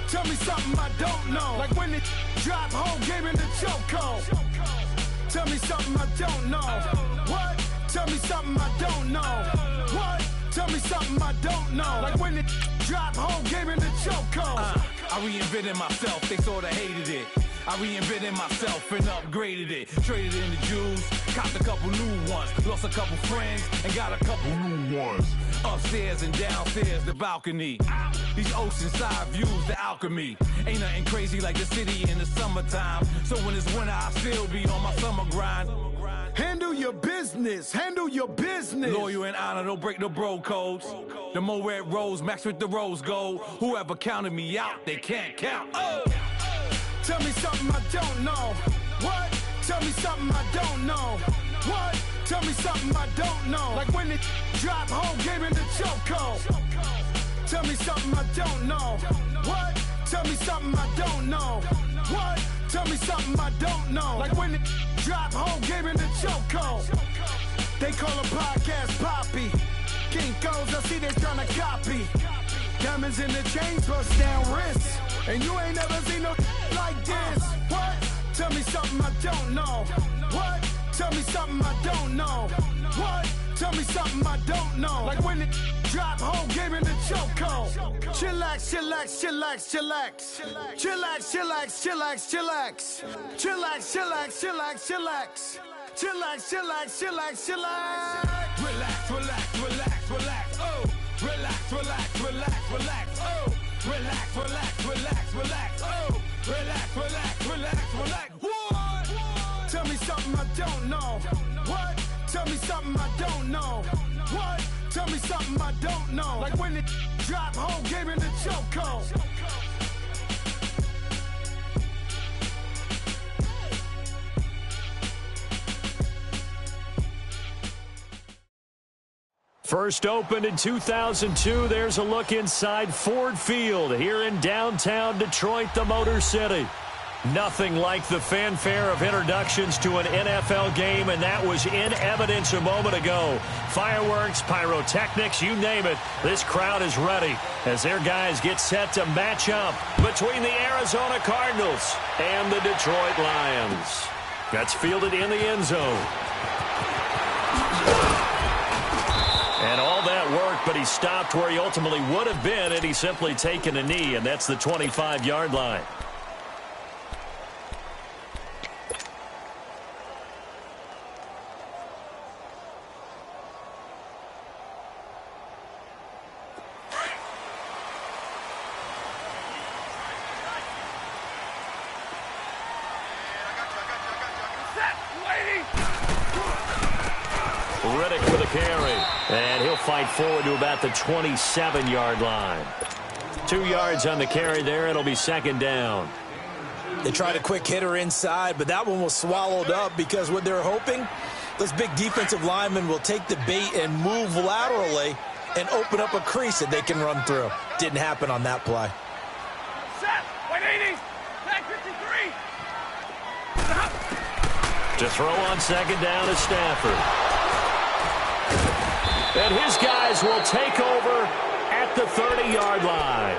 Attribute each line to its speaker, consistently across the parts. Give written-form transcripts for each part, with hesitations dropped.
Speaker 1: Tell me something I don't know. Like when it drop, whole game in the chokehold. Tell me something I don't know. What? Tell me something I don't know. What? Tell me something I don't know. Like when it drop, whole game in the chokehold.
Speaker 2: I reinvented myself, they sorta hated it. I reinvented myself and upgraded it. Traded in the jewels, copped a couple new ones. Lost a couple friends and got a couple new ones. Upstairs and downstairs, the balcony. These oceanside views, the alchemy. Ain't nothing crazy like the city in the summertime. So when it's winter, I still be on my summer grind.
Speaker 1: Handle your business, handle your business.
Speaker 2: Loyal and honor, don't break the bro codes. The more red rose, max with the rose gold. Whoever counted me out, they can't count. Oh!
Speaker 1: Tell me something I don't know. What? Tell me something I don't know. What? Tell me something I don't know. Like when it drop, whole game in the chokehold. Tell me something I don't know. What? Tell me something I don't know. What? Tell me something I don't know. Like when it drop, whole game in the chokehold. They call a podcast Poppy. Kinkos, I see they tryna copy. Diamonds in the chains, bust down wrists. And you ain't never seen no like this. What? Tell me something I don't know. What? Tell me something I don't know. What? Tell me something I don't know. Like when it drop, whole game in the chokehold. Chillax, chillax, chillax, chillax. Chillax, chillax, chillax, chillax. Chillax, chillax, chillax, chillax. Chillax, chillax, chillax, chillax.
Speaker 2: Relax, relax, relax, relax, oh. Relax, relax, relax, relax, oh. Relax, relax, relax, relax, oh. Relax, relax, relax, relax. What?
Speaker 1: Tell me something I don't know. What? Tell me something I don't know. What? Tell me something I don't know. Like when it drop, whole game in the chokehold.
Speaker 3: First opened in 2002, there's a look inside Ford Field here in downtown Detroit, the Motor City. Nothing like the fanfare of introductions to an NFL game, and that was in evidence a moment ago. Fireworks, pyrotechnics, you name it. This crowd is ready as their guys get set to match up between the Arizona Cardinals and the Detroit Lions. That's fielded in the end zone. And all that work, but he stopped where he ultimately would have been had he simply taken a knee, and that's the 25-yard line. Riddick with a carry. And he'll fight forward to about the 27-yard line. 2 yards on the carry there. It'll be second down.
Speaker 4: They tried a quick hitter inside, but that one was swallowed up because what they're hoping, those big defensive linemen will take the bait and move laterally and open up a crease that they can run through. Didn't happen on that play.
Speaker 5: Set, 180, back 53.
Speaker 3: To throw on second down is Stafford. And his guys will take over at the 30-yard line.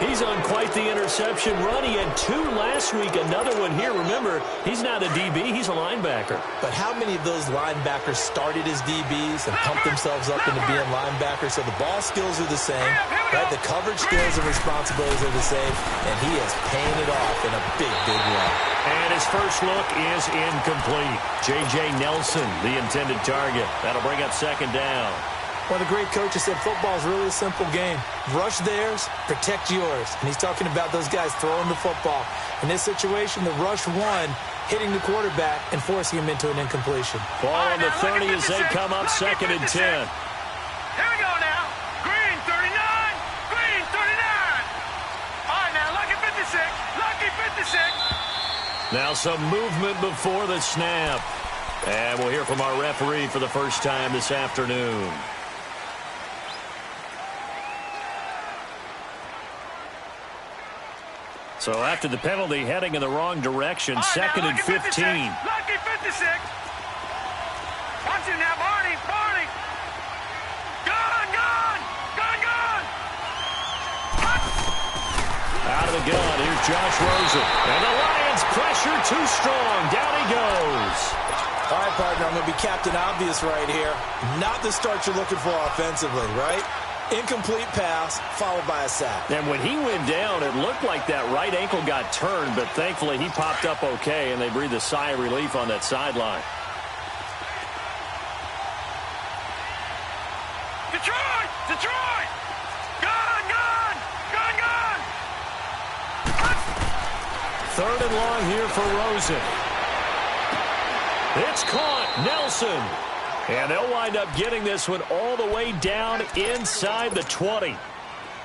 Speaker 3: He's on quite the interception run. He had 2 last week, another one here. Remember, he's not a DB, he's a linebacker.
Speaker 4: But how many of those linebackers started as DBs and pumped themselves up into being linebackers? So the ball skills are the same, right? The coverage skills and responsibilities are the same, and he is paying it off in a big, big way.
Speaker 3: And his first look is incomplete. J.J. Nelson, the intended target. That'll bring up second down.
Speaker 4: One of the great coaches said football is really a simple game. Rush theirs, protect yours. And he's talking about those guys throwing the football. In this situation, the rush one, hitting the quarterback and forcing him into an incompletion.
Speaker 3: Ball on the 30 as they come up second and 10.
Speaker 5: Here we go now. Green 39, green 39. All right, now, lucky 56, lucky 56.
Speaker 3: Now some movement before the snap. And we'll hear from our referee for the first time this afternoon. So after the penalty, heading in the wrong direction, right, second and 15.
Speaker 5: Lucky 56. Watch him now, Barney, Barney. Gone, gone, gone, gone.
Speaker 3: gun, here's Josh Rosen. And the Lions pressure too strong. Down he goes.
Speaker 4: All right, partner, I'm going to be Captain Obvious right here. Not the start you're looking for offensively, right? Incomplete pass, followed by a sack.
Speaker 3: And when he went down, it looked like that right ankle got turned, but thankfully he popped up okay, and they breathed a sigh of relief on that sideline.
Speaker 5: Detroit! Detroit! Gun! Gun! Gun! Gun!
Speaker 3: Third and long here for Rosen. It's caught. Nelson. And they'll wind up getting this one all the way down inside the 20.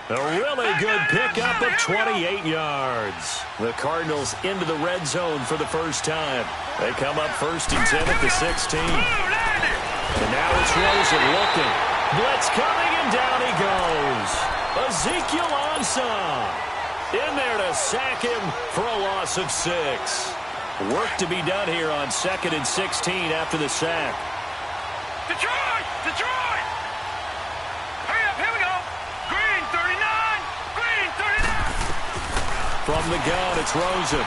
Speaker 3: A really good pickup of 28 yards. The Cardinals into the red zone for the first time. They come up 1st and 10 at the 16. And now it's Rosen looking. Blitz coming, and down he goes. Ezekiel Ansah in there to sack him for a loss of 6. Work to be done here on 2nd and 16 after the sack.
Speaker 5: Detroit! Detroit! Hurry up, here we go. Green 39! Green 39!
Speaker 3: From the gun, it's Rosen.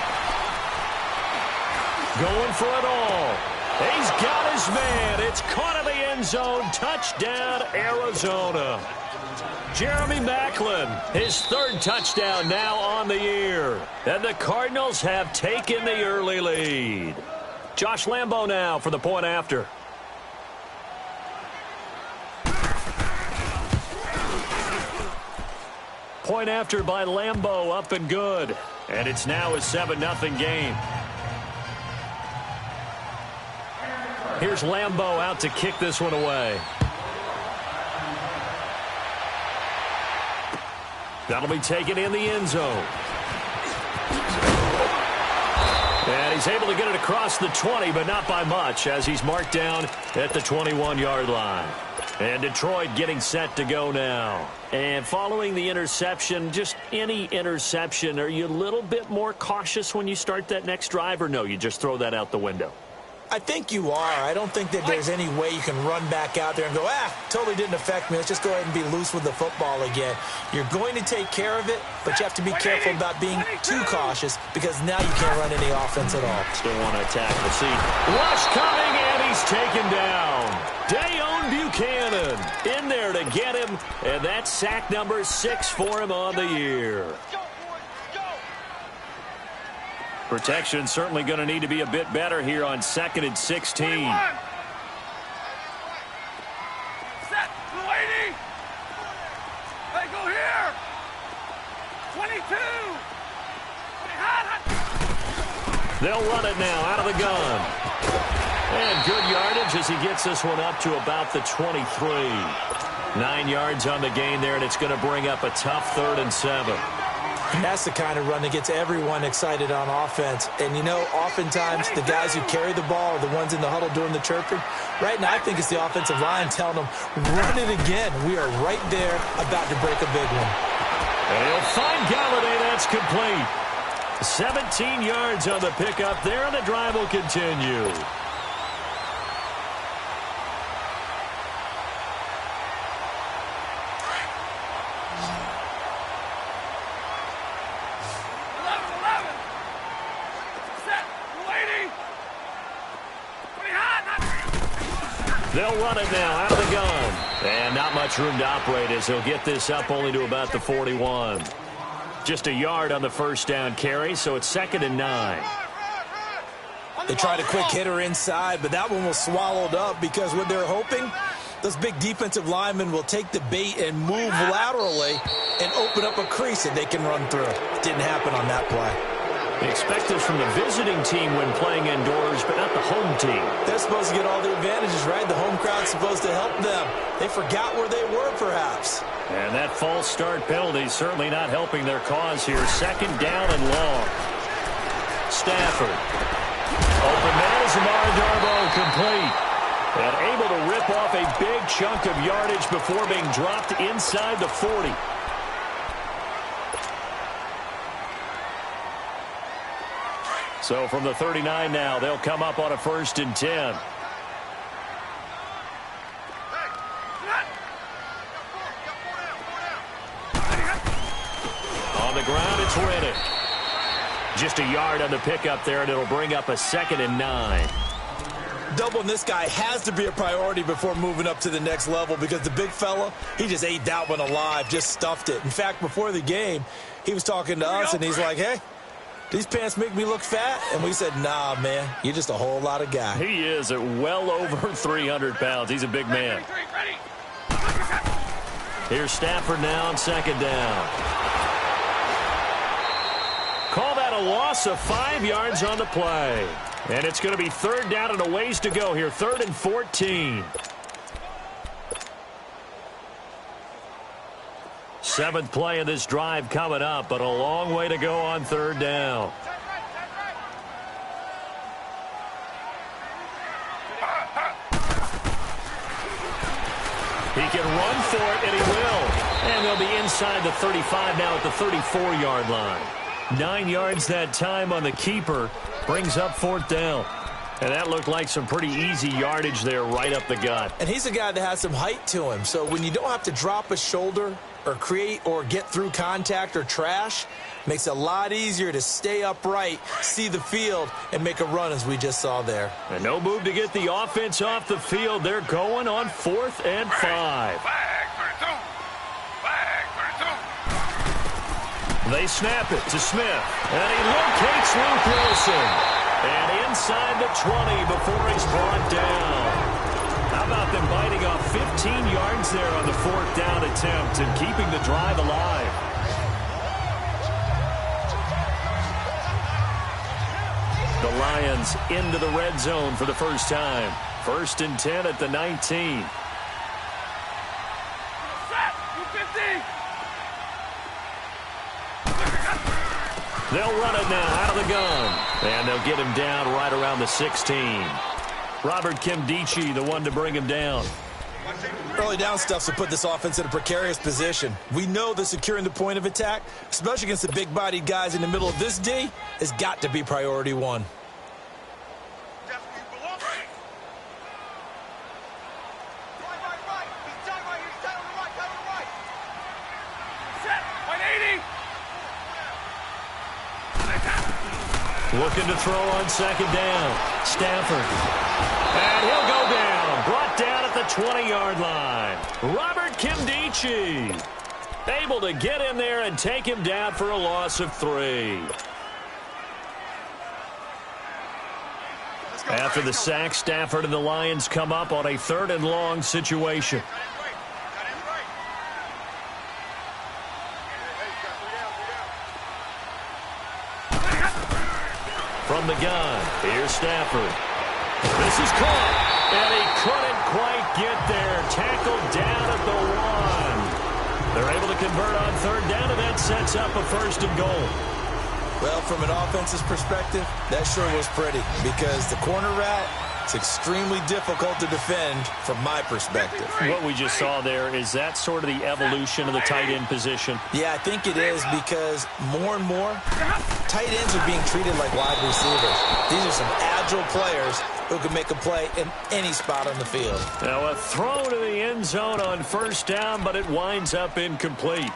Speaker 3: Going for it all. He's got his man. It's caught in the end zone. Touchdown, Arizona. Jeremy Maclin, his 3rd touchdown now on the year. And the Cardinals have taken the early lead. Josh Lambo now for the point after. Point after by Lambo, up and good. And it's now a 7-0 game. Here's Lambo out to kick this one away. That'll be taken in the end zone. And he's able to get it across the 20, but not by much, as he's marked down at the 21-yard line. And Detroit getting set to go now. And following the interception, just any interception, are you a little bit more cautious when you start that next drive, or no, you just throw that out the window?
Speaker 4: I think you are. I don't think that there's any way you can run back out there and go, totally didn't affect me. Let's just go ahead and be loose with the football again. You're going to take care of it, but you have to be careful about being too cautious because now you can't run any offense at all.
Speaker 3: Still want to attack the seat. Rush coming, and he's taken down. Dayon Buchanan in there to get him, and that's sack number 6 for him on the year. Protection certainly going to need to be a bit better here on 2nd and 16.
Speaker 5: 21. Set, lady. Hey, go here. 22.
Speaker 3: They'll run it now out of the gun. And good yardage as he gets this one up to about the 23. 9 yards on the gain there, and it's going to bring up a tough 3rd and 7.
Speaker 4: That's the kind of run that gets everyone excited on offense. And, you know, oftentimes the guys who carry the ball are the ones in the huddle doing the chirping. Right now, I think it's the offensive line telling them, run it again. We are right there about to break a big one.
Speaker 3: And he'll find Galladay. That's complete. 17 yards on the pickup there, and the drive will continue. They'll run it now out of the gun. And not much room to operate as he'll get this up only to about the 41. Just a yard on the first down carry, so it's 2nd and 9.
Speaker 4: They tried a quick hitter inside, but that one was swallowed up because what they're hoping, those big defensive linemen will take the bait and move laterally and open up a crease that they can run through. Didn't happen on that play.
Speaker 3: They expect this from the visiting team when playing indoors, but not the home team.
Speaker 4: They're supposed to get all the advantages, right? The home crowd's supposed to help them. They forgot where they were, perhaps.
Speaker 3: And that false start penalty is certainly not helping their cause here. 2nd down and long. Stafford. Open man is Amara Darboh, complete. And able to rip off a big chunk of yardage before being dropped inside the 40. So from the 39 now, they'll come up on a 1st and 10. On the ground, it's Riddick. Just a yard on the pickup there, and it'll bring up a 2nd and 9.
Speaker 4: Doubling this guy has to be a priority before moving up to the next level because the big fella, he just ate that one alive, just stuffed it. In fact, before the game, he was talking to us, and he's like, hey, these pants make me look fat? And we said, nah, man, you're just a whole lot of guy.
Speaker 3: He is at well over 300 pounds. He's a big man. Here's Stafford now on 2nd down. Call that a loss of 5 yards on the play. And it's going to be 3rd down and a ways to go here. 3rd and 14. 7th play of this drive coming up, but a long way to go on 3rd down. He can run for it, and he will. And they'll be inside the 35 now at the 34-yard line. 9 yards that time on the keeper. Brings up 4th down. And that looked like some pretty easy yardage there right up the gut.
Speaker 4: And he's a guy that has some height to him. So when you don't have to drop a shoulder or create or get through contact or trash, makes it a lot easier to stay upright, see the field, and make a run as we just saw there.
Speaker 3: And no move to get the offense off the field. They're going on 4th and 5. They snap it to Smith, and he locates Luke Wilson. And inside the 20 before he's brought down. How about them biting off 15 yards there on the 4th down attempt and keeping the drive alive? The Lions into the red zone for the first time. 1st and 10 at the 19. They'll run it now out of the gun. And they'll get him down right around the 16. Robert Nkemdiche, the one to bring him down.
Speaker 4: Early down stuff to put this offense in a precarious position. We know that securing the point of attack, especially against the big-bodied guys in the middle of this D, has got to be priority 1.
Speaker 3: Looking to throw on 2nd down. Stafford. And he'll go down. Brought down at the 20-yard line. Robert Nkemdiche able to get in there and take him down for a loss of 3. After the sack, Stafford and the Lions come up on a 3rd and long situation. From the gun, here's Stafford. This is caught, and he couldn't quite get there. Tackled down at the 1. They're able to convert on 3rd down, and that sets up a 1st and goal.
Speaker 4: Well, from an offensive perspective, that sure was pretty because the corner route is extremely difficult to defend from my perspective.
Speaker 3: What we just saw there, is that sort of the evolution of the tight end position?
Speaker 4: Yeah, I think it is because more and more, tight ends are being treated like wide receivers. These are some agile players who can make a play in any spot on the field.
Speaker 3: Now a throw to the end zone on 1st down, but it winds up incomplete.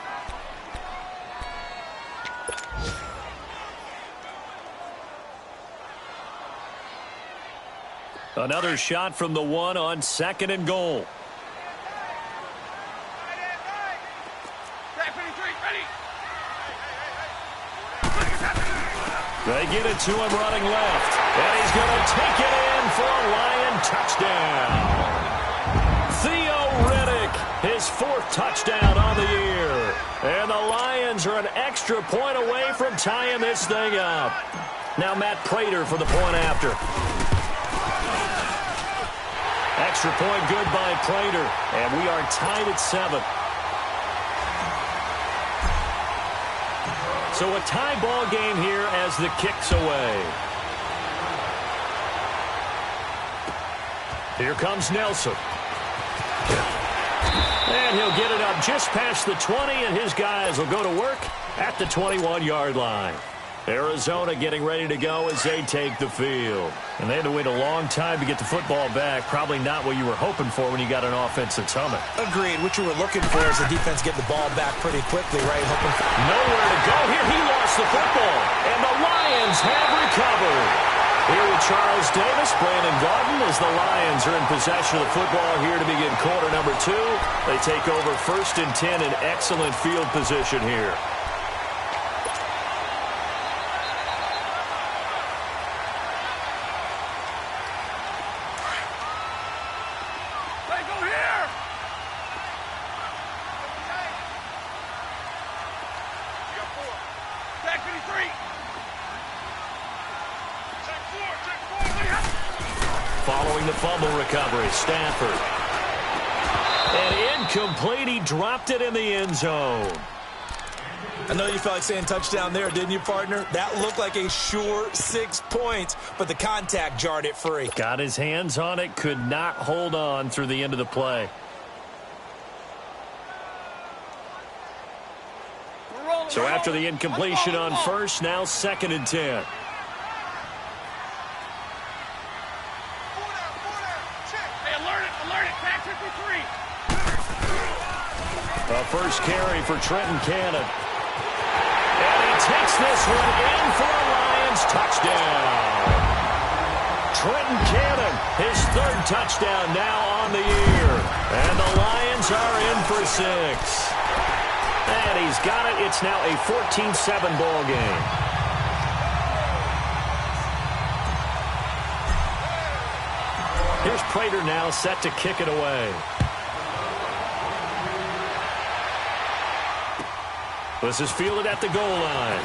Speaker 3: Another shot from the 1 on 2nd and goal. They get it to him running left. And he's going to take it in for a Lion touchdown. Theo Riddick, his 4th touchdown on the year. And the Lions are an extra point away from tying this thing up. Now Matt Prater for the point after. Extra point good by Prater. And we are tied at 7. So a tie ball game here as the kick's away. Here comes Nelson. And he'll get it up just past the 20, and his guys will go to work at the 21-yard line. Arizona getting ready to go as they take the field. And they had to wait a long time to get the football back. Probably not what you were hoping for when you got an offense that's humming.
Speaker 4: Agreed. What you were looking for is the defense get the ball back pretty quickly, right?
Speaker 3: Nowhere to go here. He lost the football. And the Lions have recovered. Here with Charles Davis, Brandon Gaudin, as the Lions are in possession of the football here to begin quarter number 2. They take over 1st and 10 in excellent field position here. Following the fumble recovery, Stafford. And incomplete. He dropped it in the end zone.
Speaker 4: I know you felt like saying touchdown there, didn't you, partner? That looked like a sure 6 points, but the contact jarred it free.
Speaker 3: Got his hands on it, could not hold on through the end of the play. So after the incompletion on first, now 2nd and 10. A first carry for Trenton Cannon. And he takes this one in for a Lions touchdown. Trenton Cannon, his 3rd touchdown now on the year. And the Lions are in for 6. And he's got it. It's now a 14-7 ball game. Here's Prater now set to kick it away. This is fielded at the goal line.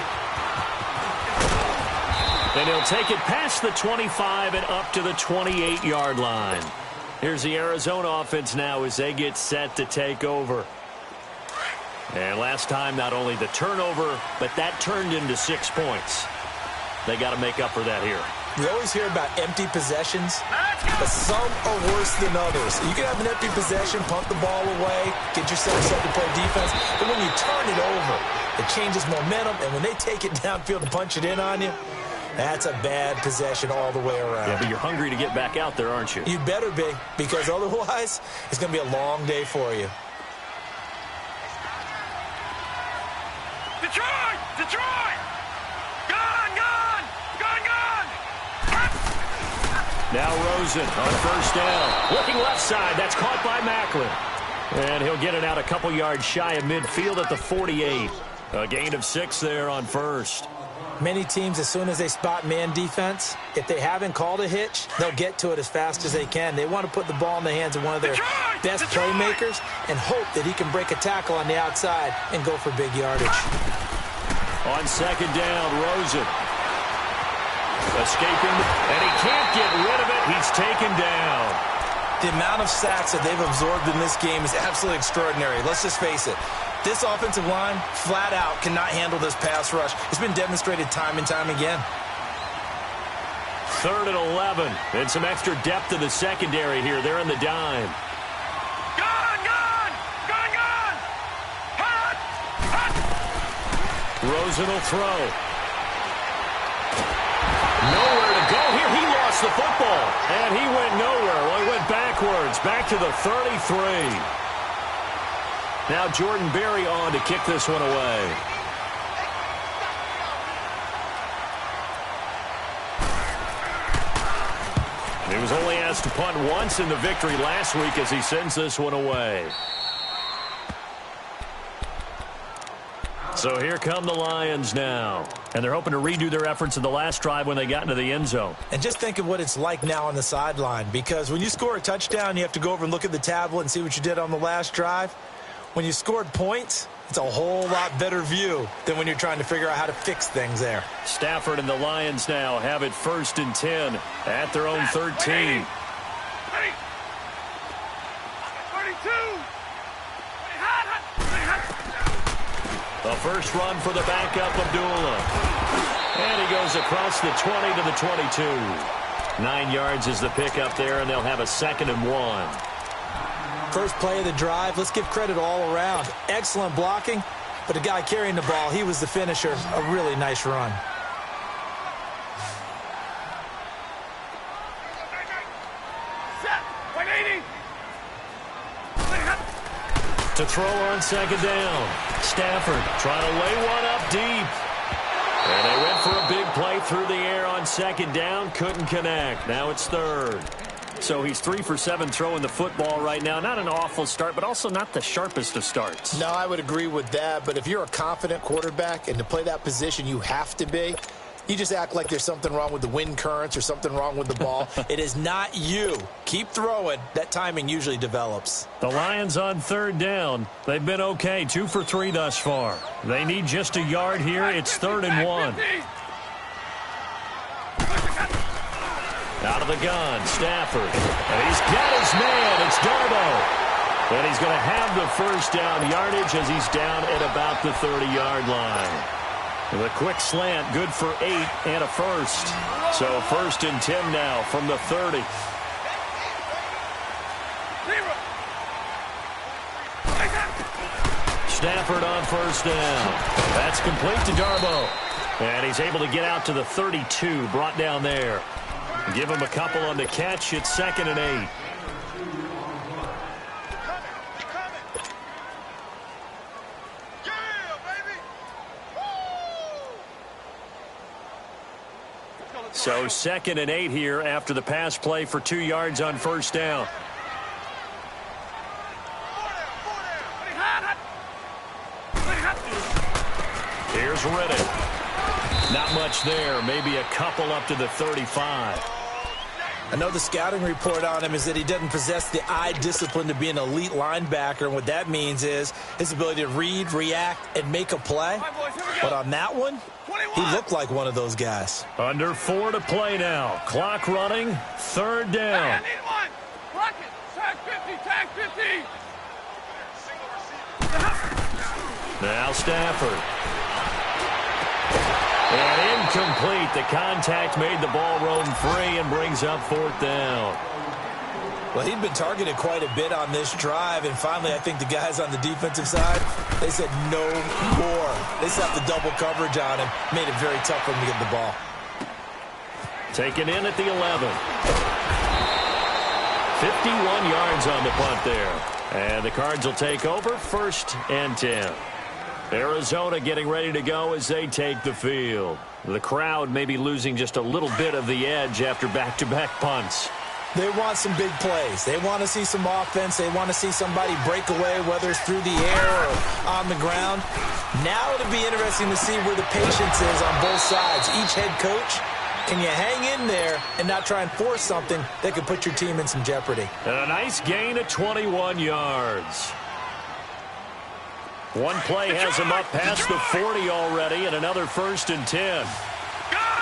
Speaker 3: And he'll take it past the 25 and up to the 28-yard line. Here's the Arizona offense now as they get set to take over. And last time, not only the turnover, but that turned into 6 points. They got to make up for that here.
Speaker 4: We always hear about empty possessions, but some are worse than others. You can have an empty possession, punt the ball away, get yourself set to play defense, but when you turn it over, it changes momentum, and when they take it downfield and punch it in on you, that's a bad possession all the way around.
Speaker 3: Yeah, but you're hungry to get back out there, aren't you?
Speaker 4: You better be, because otherwise, it's going to be a long day for you.
Speaker 5: Detroit! Detroit! Gone! Gone! Gone! Gone!
Speaker 3: Now Rosen on first down. Looking left side. That's caught by Macklin. And he'll get it out a couple yards shy of midfield at the 48. A gain of 6 there on first.
Speaker 4: Many teams, as soon as they spot man defense, if they haven't called a hitch, they'll get to it as fast as they can. They want to put the ball in the hands of one of their best playmakers and hope that he can break a tackle on the outside and go for big yardage.
Speaker 3: On second down, Rosen. Escaping, and he can't get rid of it. He's taken down.
Speaker 4: The amount of sacks that they've absorbed in this game is absolutely extraordinary. Let's just face it. This offensive line, flat out, cannot handle this pass rush. It's been demonstrated time and time again.
Speaker 3: 3rd and 11. And some extra depth in the secondary here. They're in the dime.
Speaker 5: Gone! Gone! Gone! Gone! Hot! Hot!
Speaker 3: Rosen will throw. Nowhere to go here. He lost the football. And he went nowhere. Well, he went backwards. Back to the 33. Now Jordan Berry on to kick this one away. He was only asked to punt once in the victory last week as he sends this one away. So here come the Lions now. And they're hoping to redo their efforts in the last drive when they got into the end zone.
Speaker 4: And just think of what it's like now on the sideline, because when you score a touchdown, you have to go over and look at the tablet and see what you did on the last drive. When you scored points, it's a whole lot better view than when you're trying to figure out how to fix things there.
Speaker 3: Stafford and the Lions now have it 1st and 10 at their own 13.
Speaker 5: 32!
Speaker 3: The first run for the backup, Abdullah. And he goes across the 20 to the 22. 9 yards is the pickup there, and they'll have a 2nd and 1.
Speaker 4: First play of the drive, let's give credit all around. Excellent blocking, but the guy carrying the ball, he was the finisher. A really nice run.
Speaker 3: to throw on second down. Stafford trying to lay one up deep. And they went for a big play through the air on second down. Couldn't connect. Now it's third. So he's 3 for 7 throwing the football right now. Not an awful start, but also not the sharpest of starts.
Speaker 4: No, I would agree with that. But if you're a confident quarterback and to play that position, you have to be. You just act like there's something wrong with the wind currents or something wrong with the ball. It is not you. Keep throwing. That timing usually develops.
Speaker 3: The Lions on third down. They've been okay, 2 for 3 thus far. They need just a yard here. It's 3rd and 1. Out of the gun, Stafford. And he's got his man. It's Darboh. And he's going to have the first down yardage as he's down at about the 30-yard line. The quick slant, good for 8 and a first. So 1st and 10 now from the 30. Stafford on first down. That's complete to Darboh. And he's able to get out to the 32, brought down there. Give him a couple on the catch. It's 2nd and 8. So 2nd and 8 here after the pass play for 2 yards on first down. Here's Riddick. Not much there. Maybe a couple up to the 35.
Speaker 4: I know the scouting report on him is that he doesn't possess the eye discipline to be an elite linebacker. And what that means is his ability to read, react, and make a play. But on that one, he looked like one of those guys.
Speaker 3: Under 4 to play now. Clock running. 3rd down.
Speaker 5: Block it. Tag 50.
Speaker 3: Now Stafford. And incomplete. The contact made the ball roam free and brings up 4th down.
Speaker 4: Well, he'd been targeted quite a bit on this drive, and finally I think the guys on the defensive side, they said no more. They set the double coverage on him, made it very tough for him to get the ball.
Speaker 3: Taken in at the 11. 51 yards on the punt there. And the Cards will take over 1st and 10. Arizona getting ready to go as they take the field. The crowd may be losing just a little bit of the edge after back-to-back punts.
Speaker 4: They want some big plays. They want to see some offense. They want to see somebody break away, whether it's through the air or on the ground. Now it'll be interesting to see where the patience is on both sides. Each head coach, can you hang in there and not try and force something that could put your team in some jeopardy?
Speaker 3: And a nice gain of 21 yards. One play has him up past the 40 already, and another 1st and 10.
Speaker 5: Gone!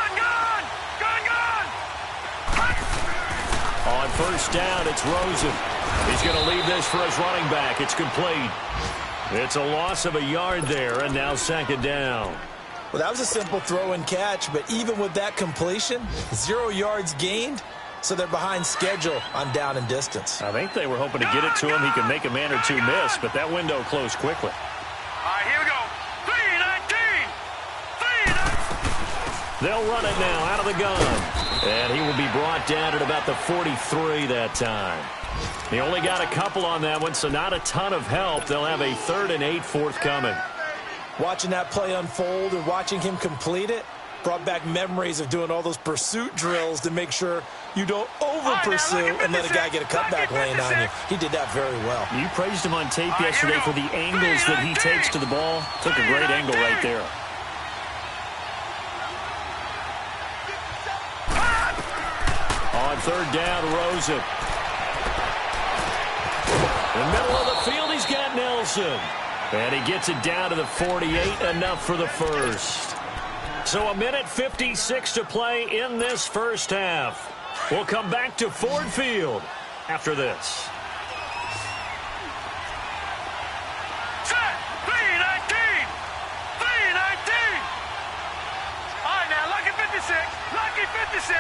Speaker 3: On first down, it's Rosen. He's going to leave this for his running back. It's complete. It's a loss of a yard there, and now 2nd down.
Speaker 4: Well, that was a simple throw and catch, but even with that completion, 0 yards gained, so they're behind schedule on down and distance.
Speaker 3: I think they were hoping to get it to him. He could make a man or two miss, but that window closed quickly.
Speaker 5: All right, here we go. 3-19.
Speaker 3: They'll run it now out of the gun. And he will be brought down at about the 43 that time. He only got a couple on that one, so not a ton of help. They'll have a 3rd and 8 forthcoming.
Speaker 4: Watching that play unfold and watching him complete it brought back memories of doing all those pursuit drills to make sure you don't over-pursue and let a guy get a cutback lane on you. He did that very well.
Speaker 3: You praised him on tape yesterday for the angles that he takes to the ball. Took a great angle right there. On 3rd down, Rosen. In the middle of the field, he's got Nelson. And he gets it down to the 48, enough for the first. So 1:56 to play in this first half. We'll come back to Ford Field after this.
Speaker 5: Set. 3-19. All right, now, lucky 56. Lucky 56.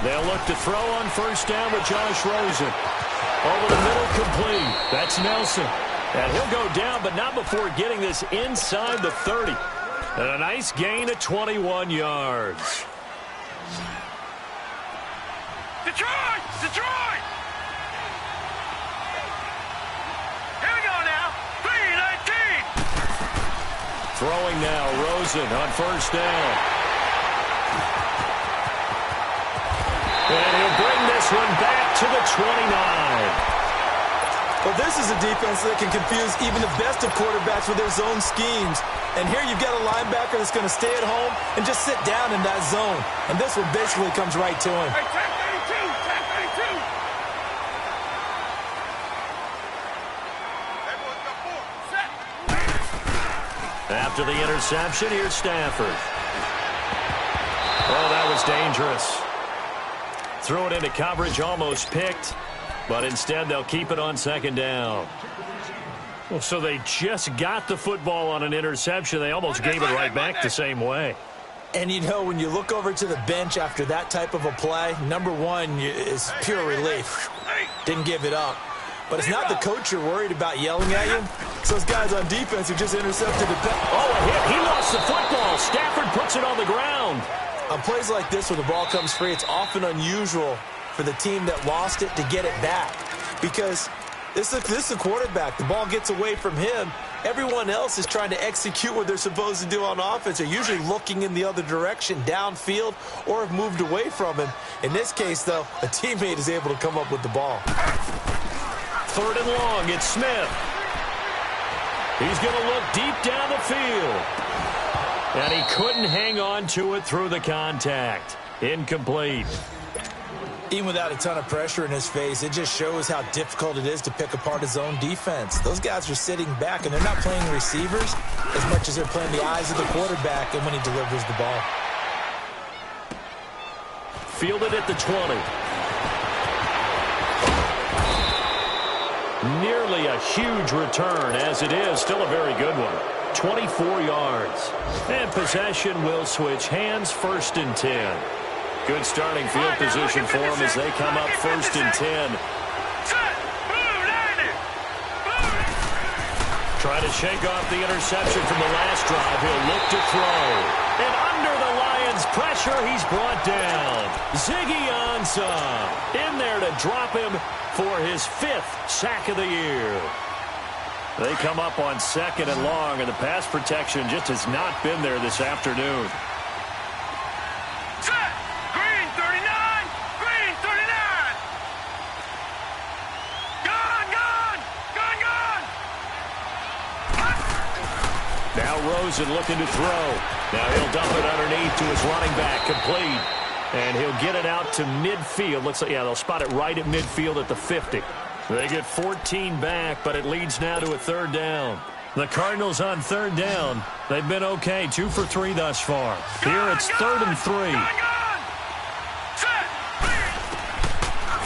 Speaker 3: They'll look to throw on first down with Josh Rosen. Over the middle, complete. That's Nelson. And he'll go down, but not before getting this inside the 30. And a nice gain of 21 yards.
Speaker 5: Detroit!
Speaker 3: Throwing now, Rosen on first down. And he'll bring this one back to the 29.
Speaker 4: Well, this is a defense that can confuse even the best of quarterbacks with their zone schemes. And here you've got a linebacker that's going to stay at home and just sit down in that zone. And this one basically comes right to him.
Speaker 5: Hey, tag 32, tag 32. Everyone's got four. Set.
Speaker 3: After the interception, here's Stafford. Oh, that was dangerous. Threw it into coverage, almost picked. But instead, they'll keep it on second down. Well, so they just got the football on an interception. They almost gave it right back the same way.
Speaker 4: And, you know, when you look over to the bench after that type of a play, number one is pure relief. Didn't give it up. But it's not the coach you're worried about yelling at you. It's those guys on defense who just intercepted the pass.
Speaker 3: Oh, a hit. He lost the football. Stafford puts it on the ground.
Speaker 4: On plays like this where the ball comes free, it's often unusual for the team that lost it to get it back. Because this is a quarterback. The ball gets away from him. Everyone else is trying to execute what they're supposed to do on offense. They're usually looking in the other direction, downfield, or have moved away from him. In this case, though, a teammate is able to come up with the ball.
Speaker 3: Third and long, it's Smith. He's going to look deep down the field. And he couldn't hang on to it through the contact. Incomplete.
Speaker 4: Even without a ton of pressure in his face, it just shows how difficult it is to pick apart his own defense. Those guys are sitting back, and they're not playing receivers as much as they're playing the eyes of the quarterback and when he delivers the ball.
Speaker 3: Fielded at the 20. Nearly a huge return, as it is. Still a very good one. 24 yards. And possession will switch hands, 1st and 10. Good starting field position for them as they come up 1st and 10. Trying to shake off the interception from the last drive. He'll look to throw. And under the Lions' pressure, he's brought down. Ziggy Ansah in there to drop him for his 5th sack of the year. They come up on 2nd and long, and the pass protection just has not been there this afternoon. Now Rosen looking to throw. Now he'll dump it underneath to his running back, complete. And he'll get it out to midfield. Looks like, yeah, they'll spot it right at midfield at the 50. They get 14 back, but it leads now to a 3rd down. The Cardinals on 3rd down. They've been okay, 2 for 3 thus far. Here it's 3rd and 3.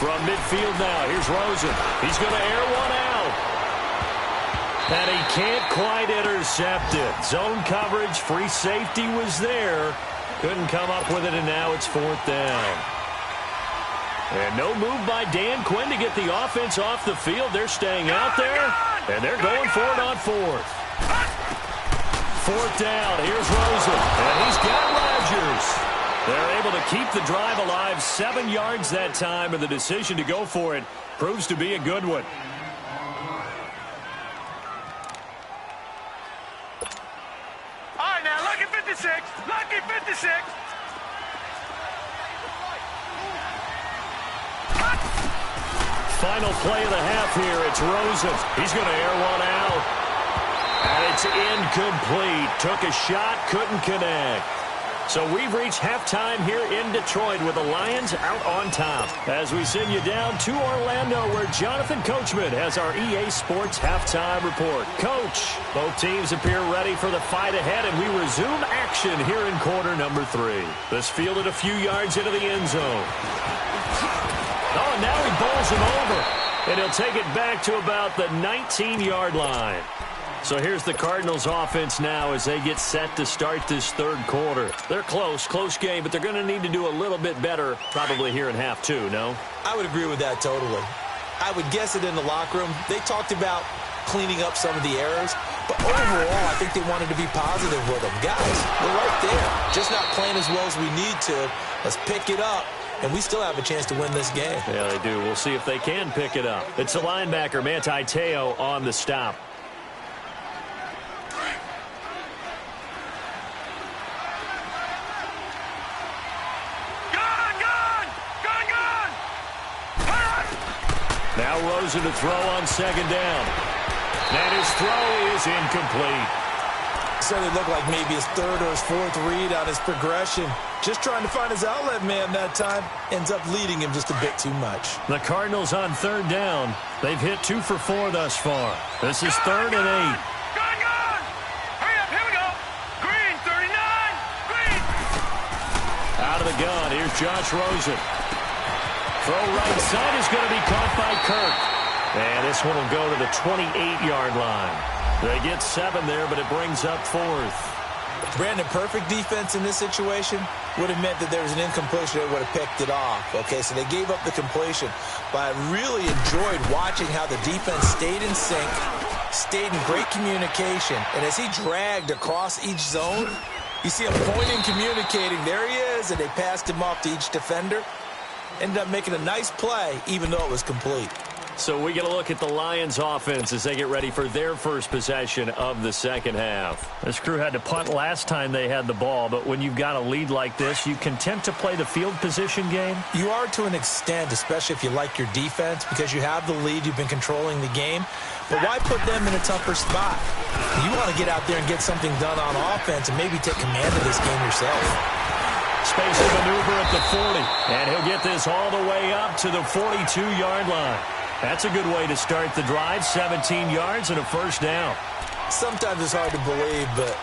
Speaker 3: From midfield now, here's Rosen. He's going to air one out. And he can't quite intercept it. Zone coverage, free safety was there. Couldn't come up with it, and now it's 4th down. And no move by Dan Quinn to get the offense off the field. They're staying out there, and they're going for it on 4th. 4th down, here's Rosen, and he's got Rodgers. They're able to keep the drive alive, 7 yards that time, and the decision to go for it proves to be a good one.
Speaker 5: Lucky 56! Lucky 56!
Speaker 3: Final play of the half here. It's Rosen. He's going to air one out. And it's incomplete. Took a shot, couldn't connect. So we've reached halftime here in Detroit with the Lions out on top. As we send you down to Orlando, where Jonathan Coachman has our EA Sports halftime report. Coach, both teams appear ready for the fight ahead, and we resume action here in quarter number 3. This fielded a few yards into the end zone. Oh, and now he bowls him over, and he'll take it back to about the 19-yard line. So here's the Cardinals offense now as they get set to start this 3rd quarter. They're close game, but they're going to need to do a little bit better probably here in half 2, no?
Speaker 4: I would agree with that totally. I would guess it in the locker room. They talked about cleaning up some of the errors, but overall, I think they wanted to be positive with them. Guys, we're right there. Just not playing as well as we need to. Let's pick it up. And we still have a chance to win this game.
Speaker 3: Yeah, they do. We'll see if they can pick it up. It's the linebacker, Manti Te'o, on the stop. Now Rosen to throw on second down. And his throw is incomplete.
Speaker 4: Certainly looked like maybe his third or his fourth read on his progression. Just trying to find his outlet man that time. Ends up leading him just a bit too much.
Speaker 3: The Cardinals on third down. They've hit 2 for 4 thus far. This is 3rd and 8.
Speaker 5: Gone! Hurry up, here we go. Green, 39. Green.
Speaker 3: Out of the gun, here's Josh Rosen. Throw right side is going to be caught by Kirk. And this one will go to the 28-yard line. They get 7 there, but it brings up 4th.
Speaker 4: Brandon, perfect defense in this situation would have meant that there was an incompletion that would have picked it off. Okay, so they gave up the completion. But I really enjoyed watching how the defense stayed in sync, stayed in great communication. And as he dragged across each zone, you see him pointing, communicating. There he is, and they passed him off to each defender. Ended up making a nice play, even though it was complete.
Speaker 3: So we get a look at the Lions offense as they get ready for their first possession of the second half. This crew had to punt last time they had the ball, but when you've got a lead like this, you content to play the field position game?
Speaker 4: You are to an extent, especially if you like your defense, because you have the lead, you've been controlling the game. But why put them in a tougher spot? You want to get out there and get something done on offense and maybe take command of this game yourself.
Speaker 3: Space to maneuver at the 40, and he'll get this all the way up to the 42-yard line. That's a good way to start the drive, 17 yards and a first down.
Speaker 4: Sometimes it's hard to believe, but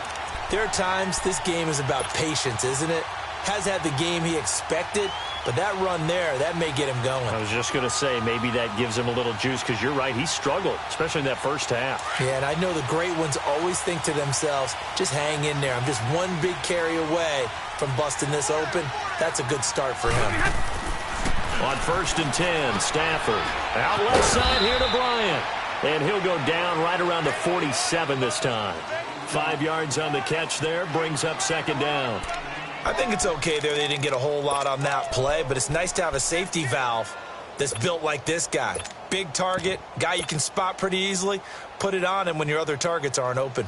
Speaker 4: there are times this game is about patience, isn't it? Has had the game he expected, but that run there, that may get him going.
Speaker 3: I was just going to say, maybe that gives him a little juice, because you're right, he struggled, especially in that first half.
Speaker 4: Yeah, and I know the great ones always think to themselves, just hang in there. I'm just one big carry away from busting this open. That's a good start for him.
Speaker 3: On 1st and 10, Stafford. Out left side here to Bryant. And he'll go down right around the 47 this time. 5 yards on the catch there, brings up second down.
Speaker 4: I think it's okay there. They didn't get a whole lot on that play, but it's nice to have a safety valve that's built like this guy. Big target, guy you can spot pretty easily. Put it on him when your other targets aren't open.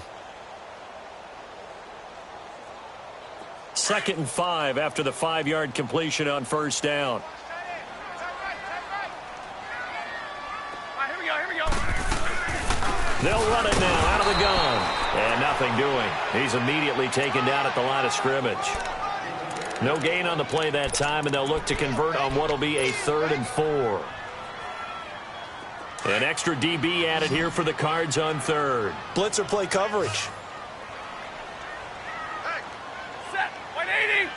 Speaker 3: 2nd and 5 after the 5-yard completion on first down. They'll run it now out of the gun. And nothing doing. He's immediately taken down at the line of scrimmage. No gain on the play that time, and they'll look to convert on what will be a 3rd and 4. An extra DB added here for the Cards on 3rd.
Speaker 4: Blitzer play coverage.
Speaker 5: Hey, set, 180.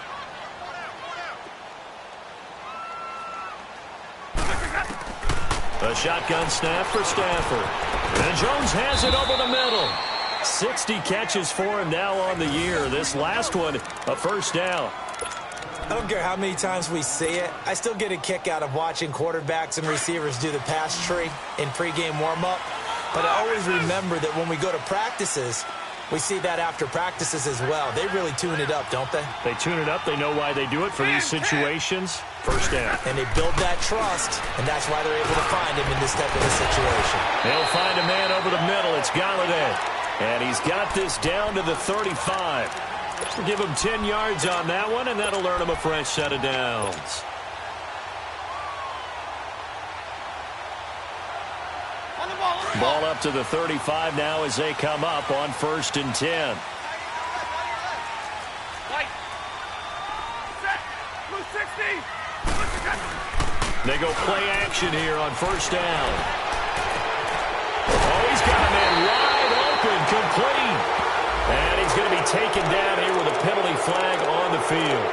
Speaker 3: A shotgun snap for Stafford. And Jones has it over the middle. 60 catches for him now on the year. This last one, a first down.
Speaker 4: I don't care how many times we see it. I still get a kick out of watching quarterbacks and receivers do the pass tree in pregame warm-up. But I always remember that when we go to practices, we see that after practices as well. They really tune it up, don't they?
Speaker 3: They tune it up. They know why they do it for these situations. First down.
Speaker 4: And they build that trust, and that's why they're able to find him in this type of a situation.
Speaker 3: They'll find a man over the middle. It's Galladay. And he's got this down to the 35. We'll give him 10 yards on that one, and that'll earn him a fresh set of downs. Ball up to the 35 now as they come up on 1st and 10. They go play action here on first down. Oh, he's got a man wide open, complete. And he's going to be taken down here with a penalty flag on the field.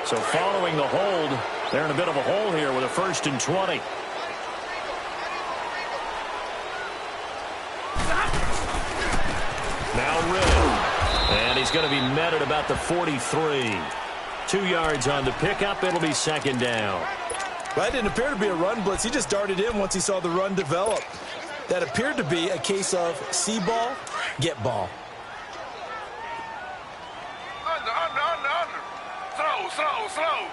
Speaker 3: So following the hold, they're in a bit of a hole here with a 1st and 20. Now Riddle. And he's going to be met at about the 43. 2 yards on the pickup. It'll be second down.
Speaker 4: That didn't appear to be a run blitz. He just darted in once he saw the run develop. That appeared to be a case of see ball, get ball.
Speaker 5: Under. Slow.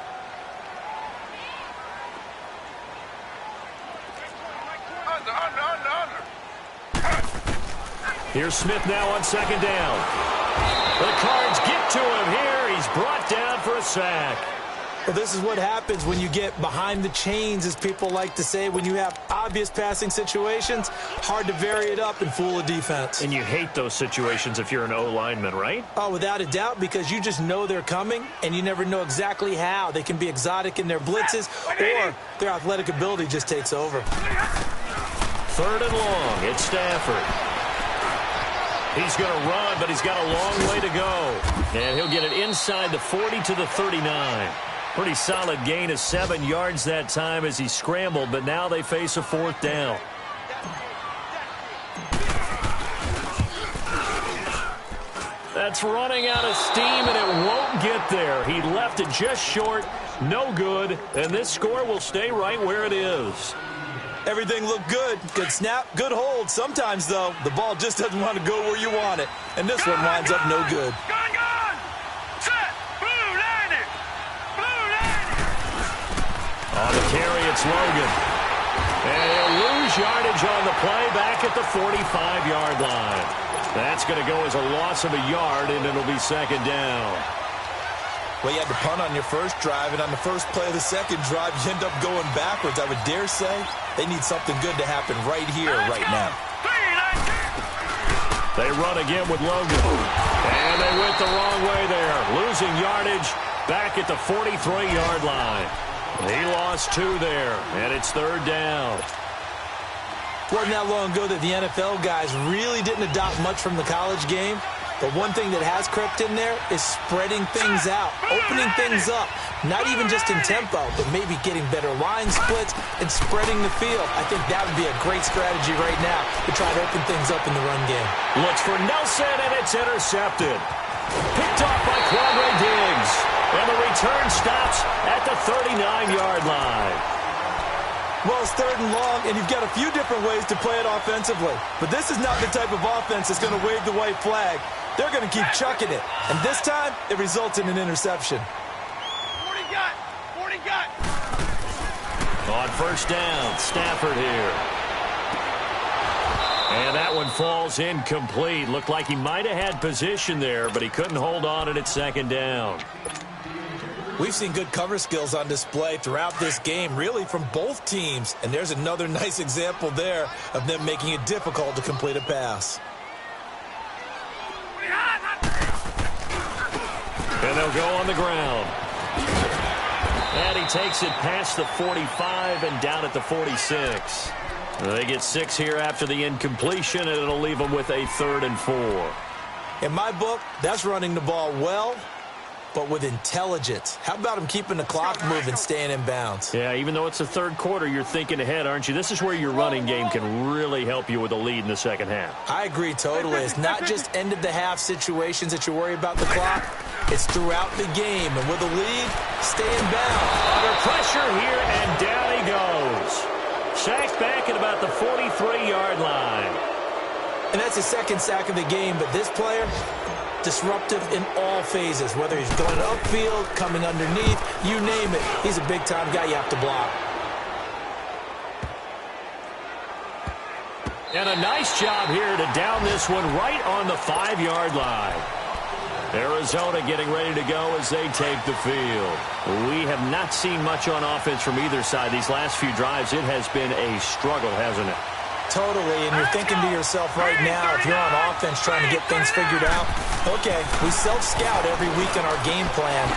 Speaker 5: Under.
Speaker 3: Here's Smith now on second down. The Cards get to him here he's brought down for a sack.
Speaker 4: Well, this is what happens when you get behind the chains, as people like to say. When you have obvious passing situations, hard to vary it up and fool a defense.
Speaker 3: And you hate those situations if you're an O-lineman, right?
Speaker 4: Oh, without a doubt, because you just know they're coming, and you never know exactly how. They can be exotic in their blitzes, or their athletic ability just takes over.
Speaker 3: 3rd and long. It's Stafford. He's going to run, but he's got a long way to go. And he'll get it inside the 40 to the 39. Pretty solid gain of 7 yards that time as he scrambled, but now they face a 4th down. That's running out of steam, and it won't get there. He left it just short, no good, and this score will stay right where it is.
Speaker 4: Everything looked good. Good snap, good hold. Sometimes, though, the ball just doesn't want to go where you want it, and this one winds up no good.
Speaker 3: On the carry, it's Logan. And he'll lose yardage on the play back at the 45-yard line. That's going to go as a loss of a yard, and it'll be 2nd down.
Speaker 4: Well, you had to punt on your first drive, and on the first play of the second drive, you end up going backwards. I would dare say they need something good to happen right here, right now.
Speaker 3: They run again with Logan. And they went the wrong way there. Losing yardage back at the 43-yard line. He lost 2 there, and it's 3rd down.
Speaker 4: Wasn't that long ago that the NFL guys really didn't adopt much from the college game. But one thing that has crept in there is spreading things out, opening things up, not even just in tempo, but maybe getting better line splits and spreading the field. I think that would be a great strategy right now to try to open things up in the run game.
Speaker 3: Looks for Nelson, and it's intercepted. Picked off by Quandre Diggs. And the return stops at the 39-yard line.
Speaker 4: Well, it's 3rd and long, and you've got a few different ways to play it offensively. But this is not the type of offense that's going to wave the white flag. They're going to keep chucking it. And this time, it results in an interception.
Speaker 5: 40 got.
Speaker 3: On 1st down, Stafford here. And that one falls incomplete. Looked like he might have had position there, but he couldn't hold on it at 2nd down.
Speaker 4: We've seen good cover skills on display throughout this game, really from both teams. And there's another nice example there of them making it difficult to complete a pass.
Speaker 3: And they'll go on the ground. And he takes it past the 45 and down at the 46. They get 6 here after the incompletion, and it'll leave them with a 3rd and 4.
Speaker 4: In my book, that's running the ball well, but with intelligence. How about him keeping the clock moving, staying in bounds?
Speaker 3: Yeah, even though it's the 3rd quarter, you're thinking ahead, aren't you? This is where your running game can really help you with a lead in the 2nd half.
Speaker 4: I agree totally. It's not just end-of-the-half situations that you worry about the clock. It's throughout the game. And with a lead, stay in bounds.
Speaker 3: Under pressure here, and down he goes. Sacked back at about the 43-yard line.
Speaker 4: And that's the 2nd sack of the game, but this player, disruptive in all phases, whether he's going upfield, coming underneath, you name it. He's a big-time guy you have to block.
Speaker 3: And a nice job here to down this one right on the 5-yard line. Arizona getting ready to go as they take the field. We have not seen much on offense from either side. These last few drives, it has been a struggle, hasn't it?
Speaker 4: Totally, and you're thinking to yourself right now, if you're on offense trying to get things figured out, okay, we self-scout every week in our game plan.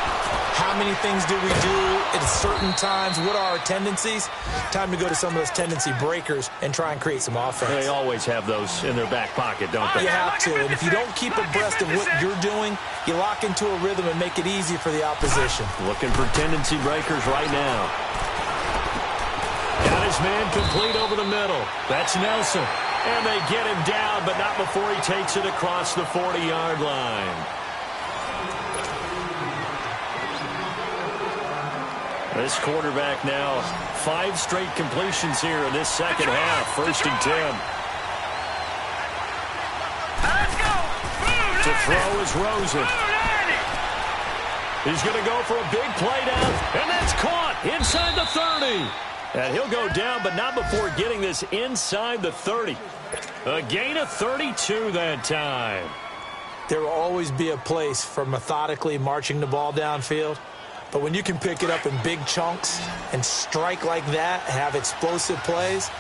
Speaker 4: How many things do we do at certain times? What are our tendencies? Time to go to some of those tendency breakers and try and create some offense.
Speaker 3: They always have those in their back pocket, don't they?
Speaker 4: You have to, and if you don't keep abreast of what you're doing, you lock into a rhythm and make it easy for the opposition.
Speaker 3: Looking for tendency breakers right now. Got his man complete over the middle. That's Nelson. And they get him down, but not before he takes it across the 40-yard line. This quarterback now, 5 straight completions here in this 2nd half. 1st and 10. To throw is Rosen. He's going to go for a big play down, and that's caught inside the 30. And he'll go down, but not before getting this inside the 30. A gain of 32 that time.
Speaker 4: There will always be a place for methodically marching the ball downfield. But when you can pick it up in big chunks and strike like that, have explosive plays,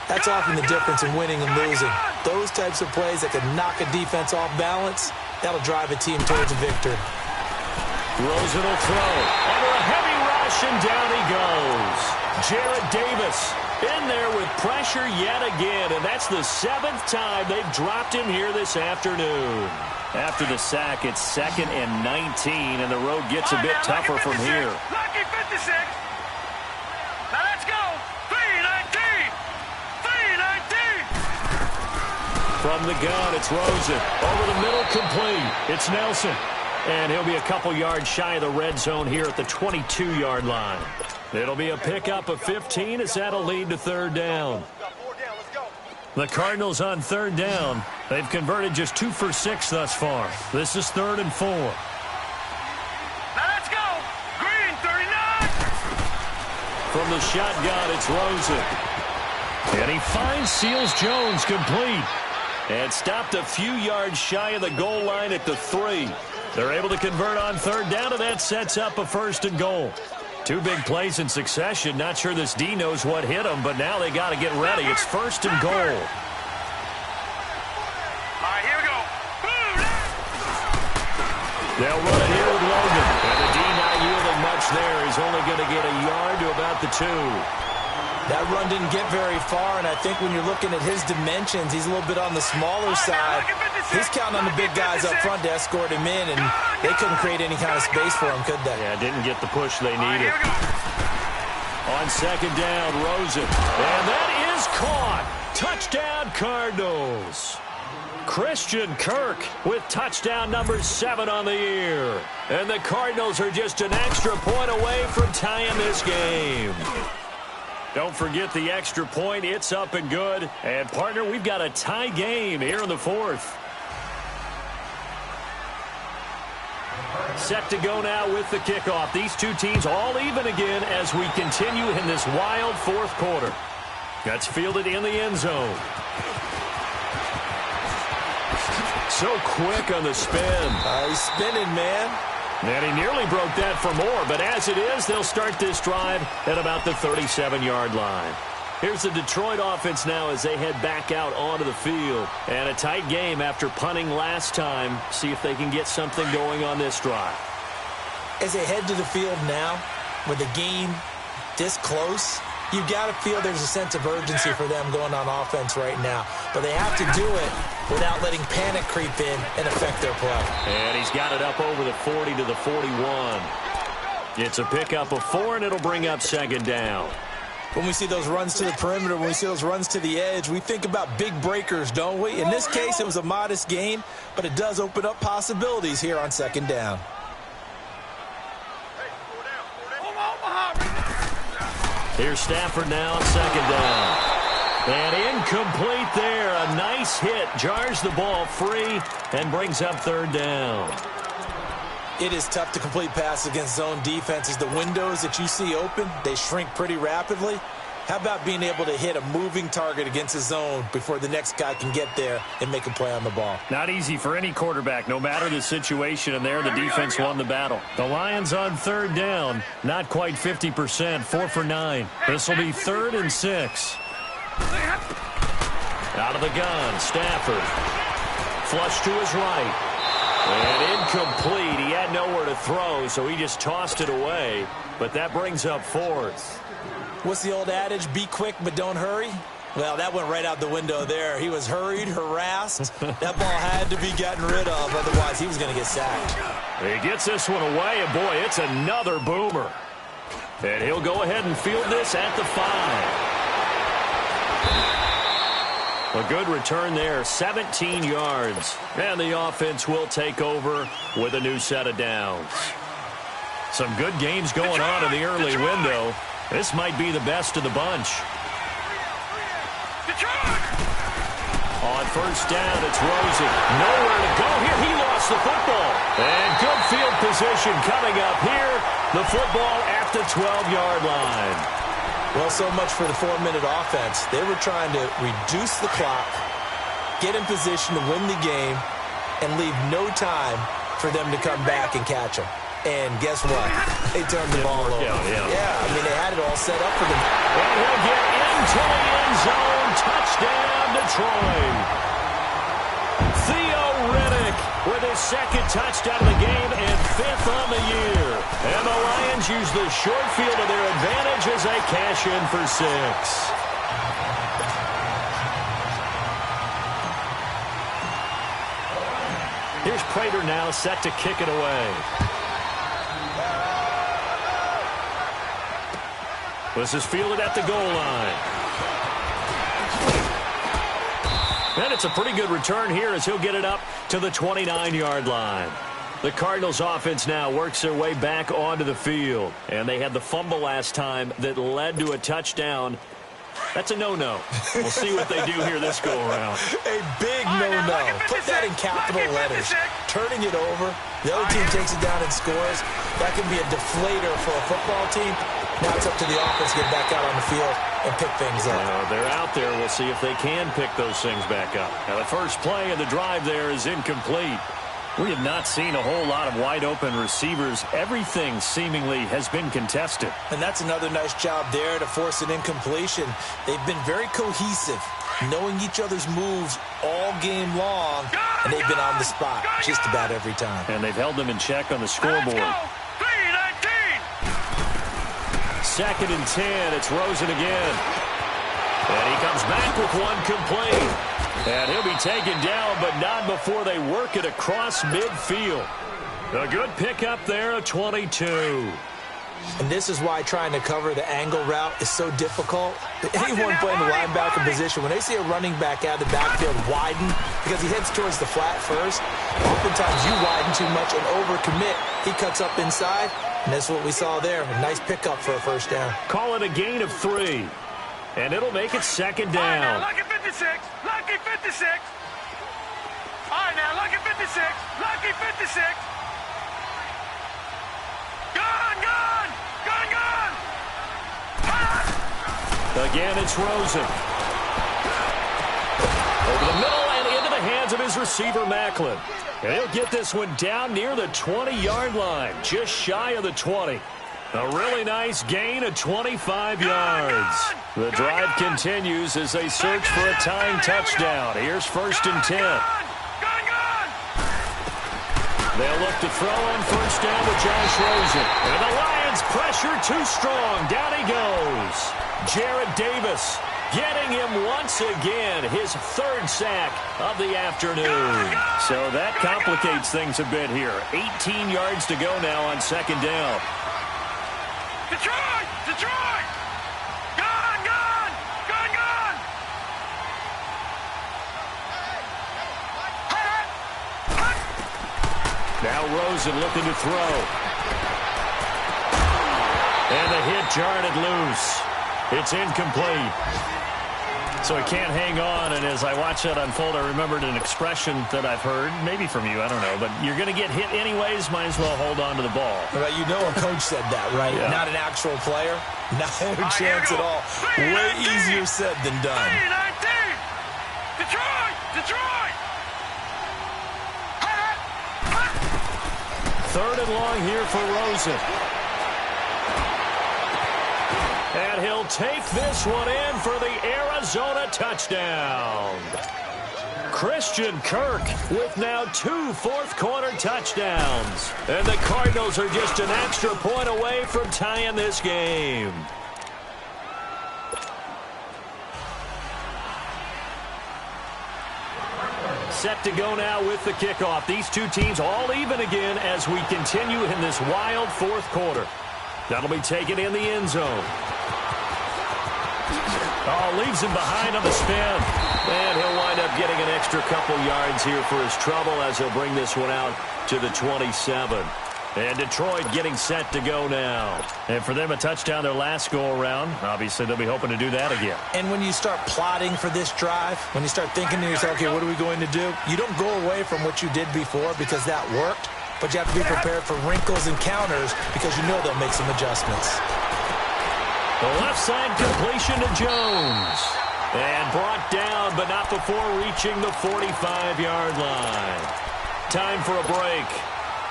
Speaker 4: that's often the difference in winning and losing. Those types of plays that can knock a defense off balance, that'll drive a team towards a victory.
Speaker 3: Rosen will throw. Under a heavy rush, and down he goes. Jarrett Davis in there with pressure yet again, and that's the 7th time they've dropped him here this afternoon. After the sack, it's 2nd and 19, and the road gets a bit tougher from here.
Speaker 5: Lucky 56. Now let's go. 3-19. 3-19.
Speaker 3: From the gun, it's Rosen. Over the middle, complete. It's Nelson. And he'll be a couple yards shy of the red zone here at the 22-yard line. It'll be a pickup of 15 as that'll lead to 3rd down. The Cardinals on 3rd down. They've converted just 2 for 6 thus far. This is 3rd and 4.
Speaker 5: Now let's go. Green 39.
Speaker 3: From the shotgun, it's Rosen. And he finds Seals Jones complete. And stopped a few yards shy of the goal line at the 3. They're able to convert on 3rd down, and that sets up a 1st and goal. 2 big plays in succession. Not sure this D knows what hit them, but now they got to get ready. It's 1st and goal.
Speaker 5: All right, here we go.
Speaker 3: They'll run it here with Logan. And the D not yielding much there. He's only going to get a yard to about the 2.
Speaker 4: That run didn't get very far, and I think when you're looking at his dimensions, he's a little bit on the smaller side. He's counting on the big guys up front to escort him in, and they couldn't create any kind of space for him, could they?
Speaker 3: Yeah, didn't get the push they needed. On 2nd down, Rosen. And that is caught. Touchdown, Cardinals. Christian Kirk with touchdown number 7 on the year. And the Cardinals are just an extra point away from tying this game. Don't forget the extra point. It's up and good. And, partner, we've got a tie game here in the 4th. Set to go now with the kickoff. These two teams all even again as we continue in this wild 4th quarter. That's fielded in the end zone. So quick on the spin.
Speaker 4: He's spinning, man.
Speaker 3: And he nearly broke that for more, but as it is, they'll start this drive at about the 37-yard line. Here's the Detroit offense now as they head back out onto the field. And a tight game after punting last time. See if they can get something going on this drive.
Speaker 4: As they head to the field now, with the game this close, you've got to feel there's a sense of urgency for them going on offense right now. But they have to do it without letting panic creep in and affect their play.
Speaker 3: And he's got it up over the 40 to the 41. It's a pickup of 4, and it'll bring up 2nd down.
Speaker 4: When we see those runs to the perimeter, when we see those runs to the edge, we think about big breakers, don't we? In this case, it was a modest gain, but it does open up possibilities here on 2nd down.
Speaker 3: Here's Stafford now on 2nd down. And incomplete there. A nice hit. Jars the ball free and brings up 3rd down.
Speaker 4: It is tough to complete passes against zone defenses. The windows that you see open, they shrink pretty rapidly. How about being able to hit a moving target against a zone before the next guy can get there and make a play on the ball?
Speaker 3: Not easy for any quarterback, no matter the situation, and there the defense won the battle. The Lions on 3rd down, not quite 50%, 4 for 9. This will be 3rd and 6. Out of the gun, Stafford. Flush to his right. And incomplete. He had nowhere to throw, so he just tossed it away. But that brings up 4th.
Speaker 4: What's the old adage? Be quick, but don't hurry? Well, that went right out the window there. He was hurried, harassed. That ball had to be gotten rid of, otherwise he was going to get sacked.
Speaker 3: He gets this one away, and boy, it's another boomer. And he'll go ahead and field this at the 5. A good return there, 17 yards. And the offense will take over with a new set of downs. Some good games going on in the early window. This might be the best of the bunch. On 1st down, it's Rosen. Nowhere to go here. He lost the football. And good field position coming up here. The football at the 12-yard line.
Speaker 4: Well, so much for the 4-minute offense. They were trying to reduce the clock, get in position to win the game, and leave no time for them to come back and catch them. And guess what? They turned the ball over. Yeah, I mean, they had it all set up for them.
Speaker 3: And he'll get into the end zone. Touchdown, Detroit. Theo Riddick with his second touchdown of the game and 5th on the year. And the Lions use the short field to their advantage as they cash in for 6. Here's Prater now set to kick it away. This is fielded at the goal line. And it's a pretty good return here as he'll get it up to the 29-yard line. The Cardinals offense now works their way back onto the field. And they had the fumble last time that led to a touchdown. That's a no-no. We'll see what they do here this go-around.
Speaker 4: A big no-no. Put that in capital letters. Turning it over. The other team takes it down and scores. That can be a deflator for a football team. Now it's up to the offense to get back out on the field and pick things up.
Speaker 3: They're out there. We'll see if they can pick those things back up. Now, the first play of the drive there is incomplete. We have not seen a whole lot of wide-open receivers. Everything seemingly has been contested.
Speaker 4: And that's another nice job there to force an incompletion. They've been very cohesive, knowing each other's moves all game long, and they've been on the spot just about every time.
Speaker 3: And they've held them in check on the scoreboard.
Speaker 5: 3-19.
Speaker 3: 2nd and 10. It's Rosen again. And he comes back with one complete. And he'll be taken down, but not before they work it across midfield. A good pickup there, a 22.
Speaker 4: And this is why trying to cover the angle route is so difficult. Anyone playing the linebacker position, when they see a running back out of the backfield widen, because he heads towards the flat first, oftentimes you widen too much and overcommit. He cuts up inside, and that's what we saw there. A nice pickup for a first down.
Speaker 3: Call it a gain of 3. And it'll make it 2nd down.
Speaker 5: All right, now, lucky 56. Lucky 56. All right, now, lucky 56. Lucky 56. Gone.
Speaker 3: Again, it's Rosen. Over the middle and into the hands of his receiver, Macklin. And he'll get this one down near the 20-yard line, just shy of the 20. A really nice gain of 25 yards. The drive continues as they search for a tying touchdown. Here's 1st and 10. They'll look to throw on 1st down with Josh Rosen. And the Lions pressure too strong. Down he goes. Jarrad Davis getting him once again, his 3rd sack of the afternoon. So that complicates things a bit here. 18 yards to go now on 2nd down.
Speaker 5: Detroit! Gone!
Speaker 3: Now Rosen looking to throw. And the hit jarred it loose. It's incomplete. So he can't hang on, and as I watch that unfold, I remembered an expression that I've heard, maybe from you, I don't know, but you're going to get hit anyways, might as well hold on to the ball.
Speaker 4: Well, you know a coach said that, right? Yeah. Not an actual player. No chance at all. Way easier said than done.
Speaker 5: 3-19. Detroit!
Speaker 3: 3rd and long here for Rosen. And he'll take this one in for the Arizona touchdown. Christian Kirk with now 2 fourth-quarter touchdowns. And the Cardinals are just an extra point away from tying this game. Set to go now with the kickoff. These two teams all even again as we continue in this wild 4th quarter. That'll be taken in the end zone. Oh, leaves him behind on the spin. And he'll wind up getting an extra couple yards here for his trouble as he'll bring this one out to the 27. And Detroit getting set to go now. And for them, a touchdown their last go-around. Obviously, they'll be hoping to do that again.
Speaker 4: And when you start plotting for this drive, when you start thinking to yourself, okay, what are we going to do? You don't go away from what you did before because that worked. But you have to be prepared for wrinkles and counters because you know they'll make some adjustments.
Speaker 3: The left side completion to Jones. And brought down, but not before reaching the 45-yard line. Time for a break.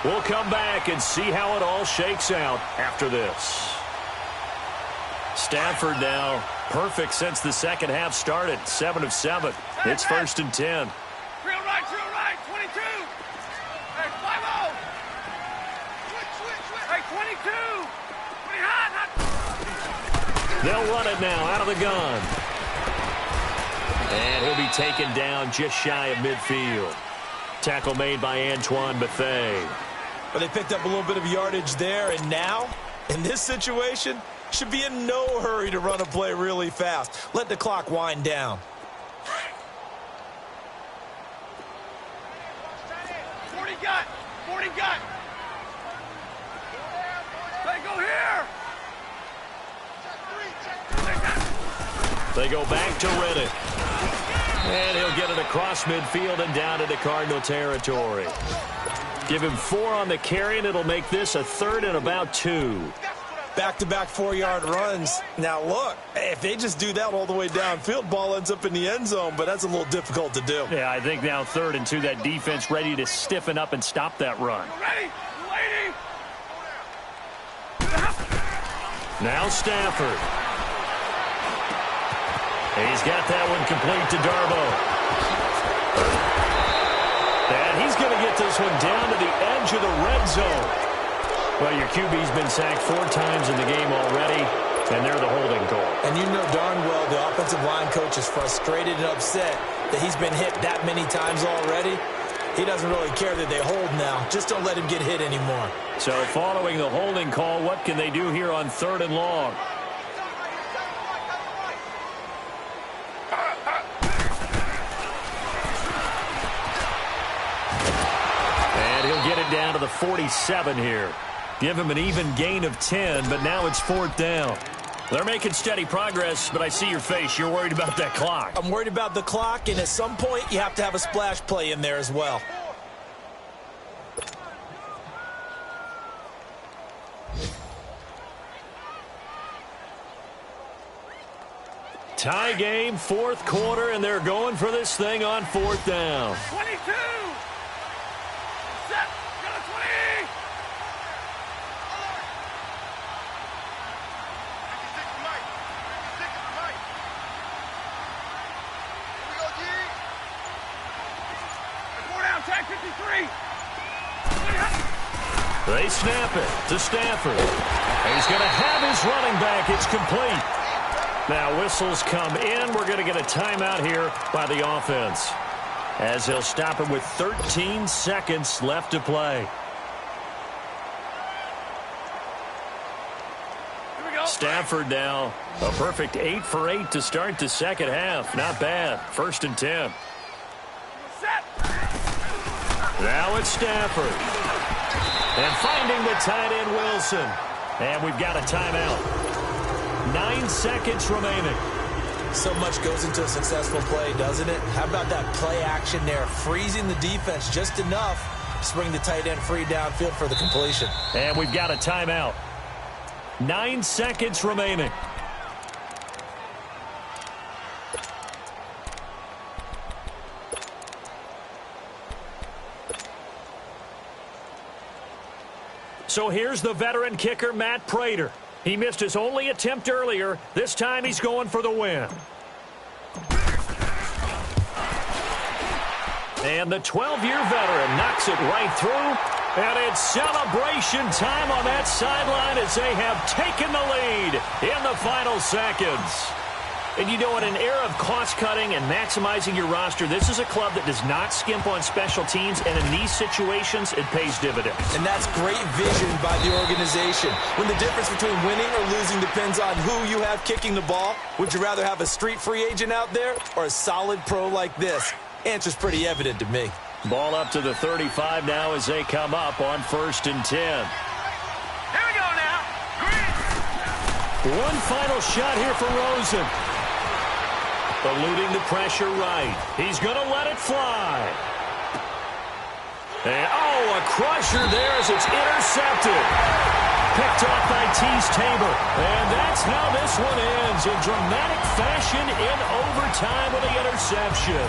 Speaker 3: We'll come back and see how it all shakes out after this. Stafford now perfect since the second half started. 7 of 7. It's 1st and 10.
Speaker 5: Drill right, 22. Hey, 5-0. Switch. Hey, 22. Pretty hot.
Speaker 3: They'll run it now out of the gun. And he'll be taken down just shy of midfield. Tackle made by Antoine Bethea.
Speaker 4: But they picked up a little bit of yardage there, and now, in this situation, should be in no hurry to run a play really fast. Let the clock wind down.
Speaker 5: 40 gut. They go here.
Speaker 3: They go back to Reddick. And he'll get it across midfield and down into Cardinal territory. Give him 4 on the carry, and it'll make this a 3rd and about 2.
Speaker 4: Back-to-back 4-yard runs. Now, look, if they just do that all the way downfield, ball ends up in the end zone, but that's a little difficult to do.
Speaker 3: Yeah, I think now 3rd and 2, that defense ready to stiffen up and stop that run.
Speaker 5: Ready, lady.
Speaker 3: Now Stafford. He's got that one complete to Darbo. And he's going to get this one down to the edge of the red zone. Well, your QB's been sacked 4 times in the game already, and they're the holding call.
Speaker 4: And you know darn well the offensive line coach is frustrated and upset that he's been hit that many times already. He doesn't really care that they hold now. Just don't let him get hit anymore.
Speaker 3: So following the holding call, what can they do here on 3rd and long? And he'll get it down to the 47 here. Give him an even gain of 10, but now it's 4th down. They're making steady progress, but I see your face. You're worried about that clock.
Speaker 4: I'm worried about the clock, and at some point, you have to have a splash play in there as well.
Speaker 3: Tie game, 4th quarter, and they're going for this thing on 4th down.
Speaker 5: 22. Set. Got a 20. Tag 53.
Speaker 3: They snap it to Stafford. He's going to have his running back. It's complete. Now whistles come in. We're going to get a timeout here by the offense, as he'll stop him with 13 seconds left to play.
Speaker 5: Here we go.
Speaker 3: Stafford now a perfect 8 for 8 to start the second half. Not bad. 1st and 10.
Speaker 5: Set.
Speaker 3: Now it's Stafford. And finding the tight end, Wilson. And we've got a timeout. 9 seconds remaining.
Speaker 4: So much goes into a successful play, doesn't it? How about that play action there? Freezing the defense just enough to bring the tight end free downfield for the completion.
Speaker 3: And we've got a timeout. 9 seconds remaining. So here's the veteran kicker, Matt Prater. He missed his only attempt earlier. This time he's going for the win. And the 12-year veteran knocks it right through. And it's celebration time on that sideline as they have taken the lead in the final seconds. And you know, in an era of cost-cutting and maximizing your roster, this is a club that does not skimp on special teams, and in these situations, it pays dividends.
Speaker 4: And that's great vision by the organization. When the difference between winning or losing depends on who you have kicking the ball, would you rather have a street free agent out there or a solid pro like this? Answer's pretty evident to me.
Speaker 3: Ball up to the 35 now as they come up on 1st and 10.
Speaker 5: Here we go now. Green.
Speaker 3: One final shot here for Rosen. Eluding the pressure right. He's going to let it fly. And, a crusher there as it's intercepted. Picked off by Tease Tabor. And that's how this one ends in dramatic fashion in overtime with the interception.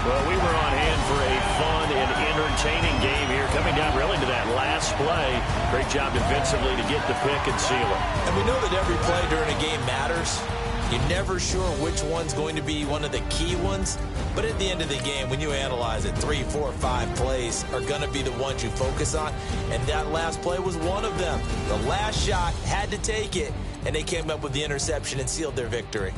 Speaker 3: Well, we were on hand for a fun and entertaining game here, coming down really to that last play. Great job defensively to get the pick and seal it.
Speaker 4: And we know that every play during a game matters. You're never sure which one's going to be one of the key ones. But at the end of the game, when you analyze it, 3, 4, 5 plays are going to be the ones you focus on. And that last play was one of them. The last shot had to take it, and they came up with the interception and sealed their victory.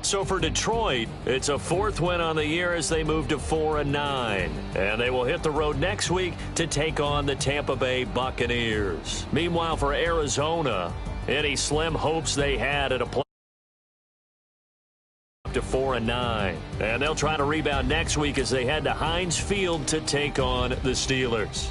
Speaker 3: So for Detroit, it's a 4th win on the year as they move to 4-9. And they will hit the road next week to take on the Tampa Bay Buccaneers. Meanwhile, for Arizona, any slim hopes they had at a play up to 4-9. And they'll try to rebound next week as they head to Heinz Field to take on the Steelers.